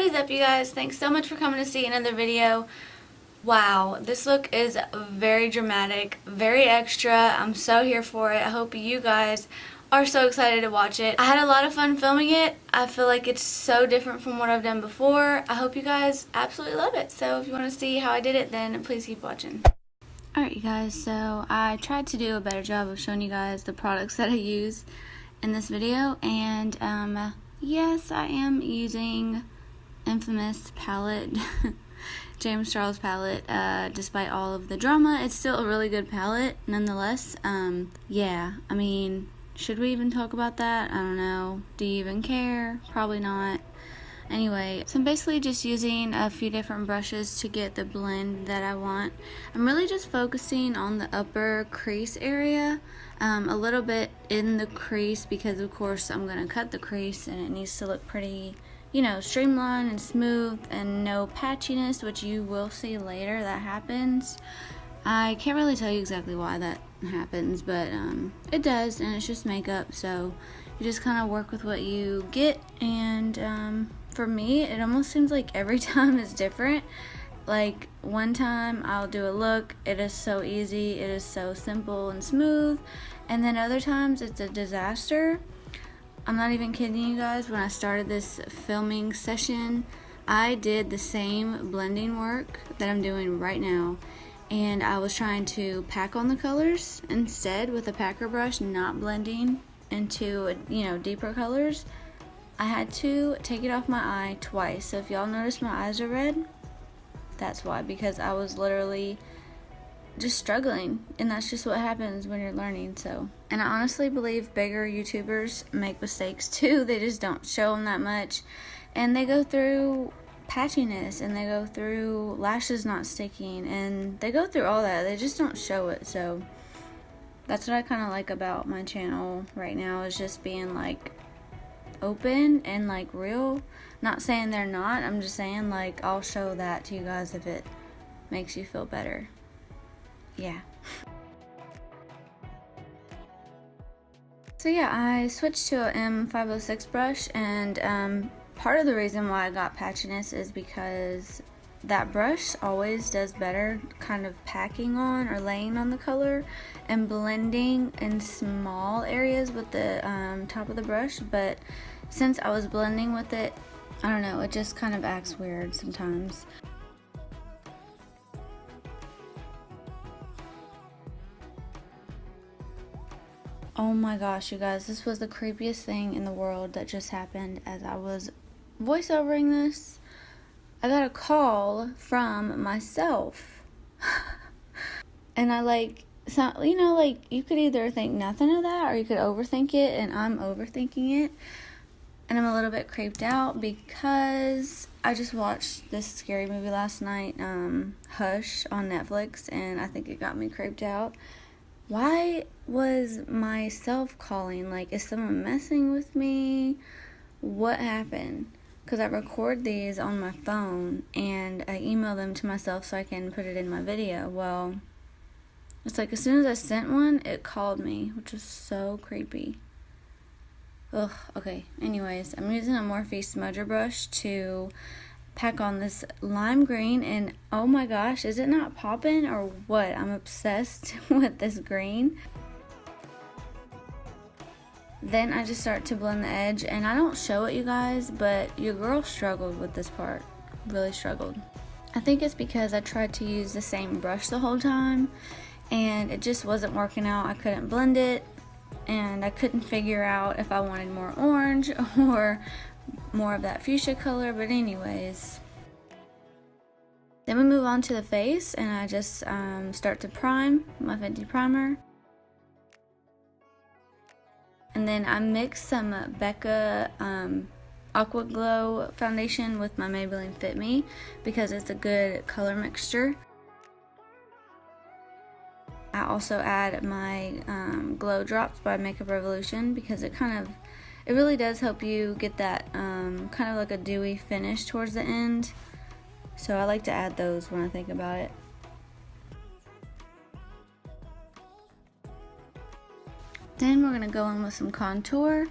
What is up, you guys? Thanks so much for coming to see another video. Wow, this look is very dramatic, very extra. I'm so here for it. I hope you guys are so excited to watch it. I had a lot of fun filming it. I feel like it's so different from what I've done before. I hope you guys absolutely love it. So if you want to see how I did it, then please keep watching. Alright, you guys, so I tried to do a better job of showing you guys the products that I use in this video, and yes, I am using infamous palette, James Charles palette. Despite all of the drama, it's still a really good palette nonetheless. Yeah, I mean, should we even talk about that? I don't know. Do you even care? Probably not. Anyway, so I'm basically just using a few different brushes to get the blend that I want. I'm really just focusing on the upper crease area, a little bit in the crease, because of course I'm going to cut the crease and it needs to look pretty, you know, streamlined and smooth and no patchiness, which you will see later that happens. I can't really tell you exactly why that happens, but it does, and it's just makeup, so you just kind of work with what you get. And for me, it almost seems like every time is different. Like, one time I'll do a look, it is so easy, it is so simple and smooth, and then other times it's a disaster. I'm not even kidding you guys. When I started this filming session, I did the same blending work that I'm doing right now, and I was trying to pack on the colors instead with a packer brush, not blending into, you know, deeper colors. I had to take it off my eye twice. So if y'all notice my eyes are red, that's why, because I was literally just struggling, and that's just what happens when you're learning. So, and I honestly believe bigger YouTubers make mistakes too. They just don't show them that much, and they go through patchiness, and they go through lashes not sticking, and they go through all that. They just don't show it. So that's what I kind of like about my channel right now, is just being like open and like real. Not saying they're not, I'm just saying like I'll show that to you guys if it makes you feel better. Yeah. So yeah, I switched to a M506 brush, and part of the reason why I got patchiness is because that brush always does better kind of packing on or laying on the color and blending in small areas with the top of the brush. But since I was blending with it, I don't know, it just kind of acts weird sometimes. Oh my gosh, you guys, this was the creepiest thing in the world that just happened as I was voiceovering this. I got a call from myself. And I like, so, you know, like, you could either think nothing of that or you could overthink it, and I'm overthinking it. And I'm a little bit creeped out because I just watched this scary movie last night, Hush, on Netflix, and I think it got me creeped out. Why was myself calling? Like, is someone messing with me? What happened? Because I record these on my phone and I email them to myself so I can put it in my video. Well, it's like as soon as I sent one, it called me, which was so creepy. Ugh, okay. Anyways, I'm using a Morphe smudger brush to pack on this lime green, and oh my gosh, is it not popping or what? I'm obsessed with this green. Then I just start to blend the edge, and I don't show it, you guys, but your girl struggled with this part. Really struggled. I think it's because I tried to use the same brush the whole time, and it just wasn't working out. I couldn't blend it, and I couldn't figure out if I wanted more orange or more of that fuchsia color. But anyways, then we move on to the face, and I just start to prime my Fenty primer. And then I mix some Becca Aqua Glow foundation with my Maybelline Fit Me because it's a good color mixture. I also add my Glow Drops by Makeup Revolution because it really does help you get that kind of like a dewy finish towards the end. So I like to add those when I think about it. Then we're going to go in with some contour.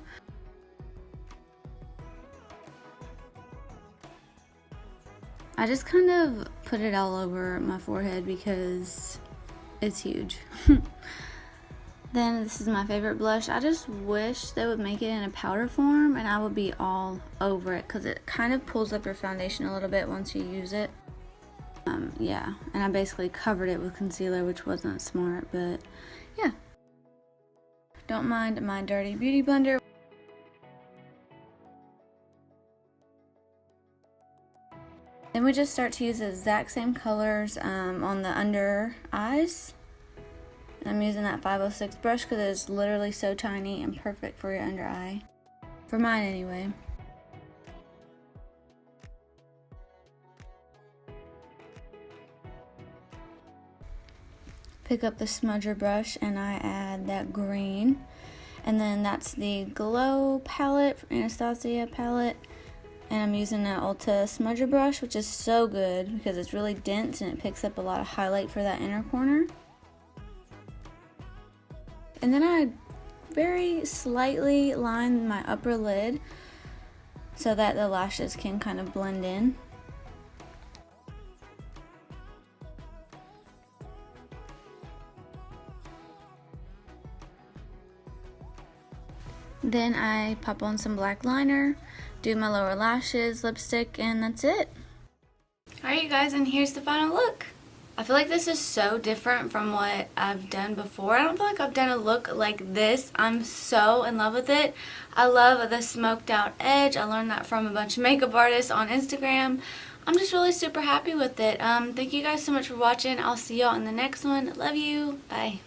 I just kind of put it all over my forehead because it's huge. Then this is my favorite blush. I just wish they would make it in a powder form and I would be all over it because it kind of pulls up your foundation a little bit once you use it. Yeah, and I basically covered it with concealer, which wasn't smart, but yeah. Don't mind my dirty beauty blender. Then we just start to use the exact same colors on the under eyes. I'm using that 506 brush because it's literally so tiny and perfect for your under eye. For mine anyway. Pick up the smudger brush and I add that green. And then that's the Glow palette, Anastasia palette. And I'm using an Ulta smudger brush, which is so good because it's really dense and it picks up a lot of highlight for that inner corner. And then I very slightly line my upper lid so that the lashes can kind of blend in. Then I pop on some black liner, do my lower lashes, lipstick, and that's it. Alright you guys, and here's the final look. I feel like this is so different from what I've done before. I don't feel like I've done a look like this. I'm so in love with it. I love the smoked out edge. I learned that from a bunch of makeup artists on Instagram. I'm just really super happy with it. Thank you guys so much for watching. I'll see y'all in the next one. Love you. Bye.